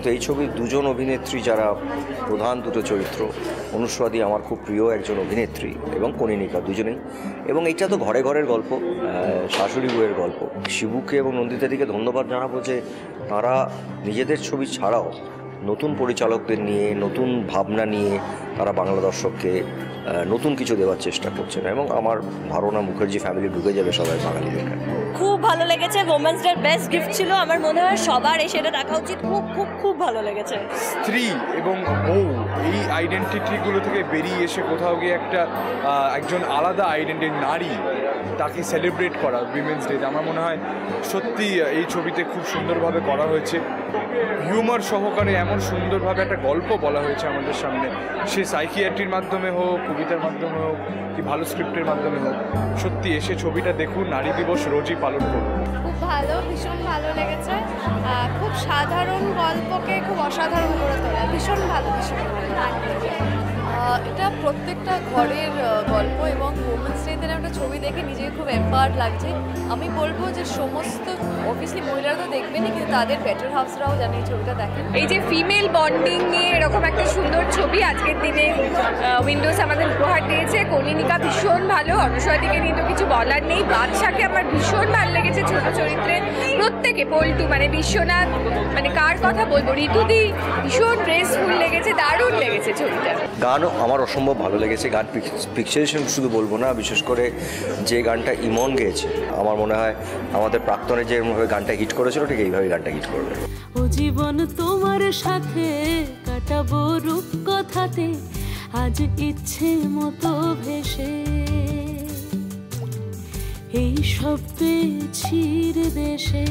তো এই ছবির দুজন অভিনেত্রী যারা প্রধান দুটো চরিত্র, অনুস্বাদী আমার খুব প্রিয় একজন অভিনেত্রী এবং কনিনিকা দুজনেই, এবং এটা তো ঘরে ঘরের গল্প, শাশুড়ি বউয়ের গল্প। শিবুকে এবং নন্দিতাদিকে ধন্যবাদ জানাবো যে তারা নিজেদের ছবি ছাড়াও নতুন পরিচালকদের নিয়ে, নতুন ভাবনা নিয়ে তারা বাংলা দর্শককে নতুন কিছু দেওয়ার চেষ্টা করছেন, এবং আমার ধারণা মুখার্জি ফ্যামিলি ঢুকে যাবে সবাই বাঙালিদের। খুব ভালো লেগেছে। ওমেন্স ডের বেস্ট গিফট ছিল, আমার মনে হয় সবার এসে এটা দেখা উচিত। খুব খুব খুব ভালো লেগেছে। স্ত্রী এবং বউ এই আইডেন্টিটিগুলো থেকে বেরিয়ে এসে কোথাও গিয়ে একজন আলাদা আইডেন্টিটি নারী, তাকে সেলিব্রেট করা উইমেন্স ডে, আমার মনে হয় সত্যি এই ছবিতে খুব সুন্দরভাবে করা হয়েছে। হিউমার সহকারে এমন সুন্দরভাবে একটা গল্প বলা হয়েছে আমাদের সামনে, সে সাইকিয়াট্রির মাধ্যমে হোক, কবিতার মাধ্যমে হোক, কি ভালো স্ক্রিপ্টের মাধ্যমে হোক। সত্যি এসে ছবিটা দেখুন, নারী দিবস রোজই পালন করুন। খুব ভালো, ভীষণ ভালো লেগেছে। খুব সাধারণ গল্পকে খুব অসাধারণ করে তোলা, ভীষণ ভালো, ভীষণ ভালো। এটা প্রত্যেকটা ঘরের গল্প, এবং ওমেন্স ডেতে একটা ছবি দেখে নিজেকে খুব এম্পাওয়ার্ড লাগছে। আমি বলবো যে সমস্ত অবভিয়াসলি মহিলারা তো দেখবেনই, কিন্তু তাদের বেটার হাউসরাও যেন এই ছবিটা দেখেন। এই যে ফিমেল বন্ডিং নিয়ে এরকম একটা সুন্দর ছবি আজকের দিনে উইন্ডোজ আমাদের উপহার দিয়েছে। কনিনিকা ভীষণ ভালো, অনুস্বাদীকে নিয়ে তো কিছু বলার নেই। বাদশাকে আমার ভীষণ ভালো লেগেছে, ছোট চরিত্রে প্রত্যেকে, পল্টু মানে বিশ্বনাথ, মানে কার কথা বলবো, ঋতুদি ভীষণ গ্রেসফুল লেগেছে, দারুণ লেগেছে ছবিটা। গানও আমার অসম্ভব ভালো লেগেছে। গান পিকচারেশন শুধু বলবো না, বিশেষ করে যে গানটা ইমন গেয়েছে, আমার মনে হয় আমাদের প্রাক্তনে যেভাবে গানটা হিট করেছিল ঠিক এইভাবে গানটা হিট করবে। ও জীবন তোমার সাথে কাটাবো রূপ কথাতে, আজ ইচ্ছে মতো ভেসে এই সব পেয়েছি রে দেশে।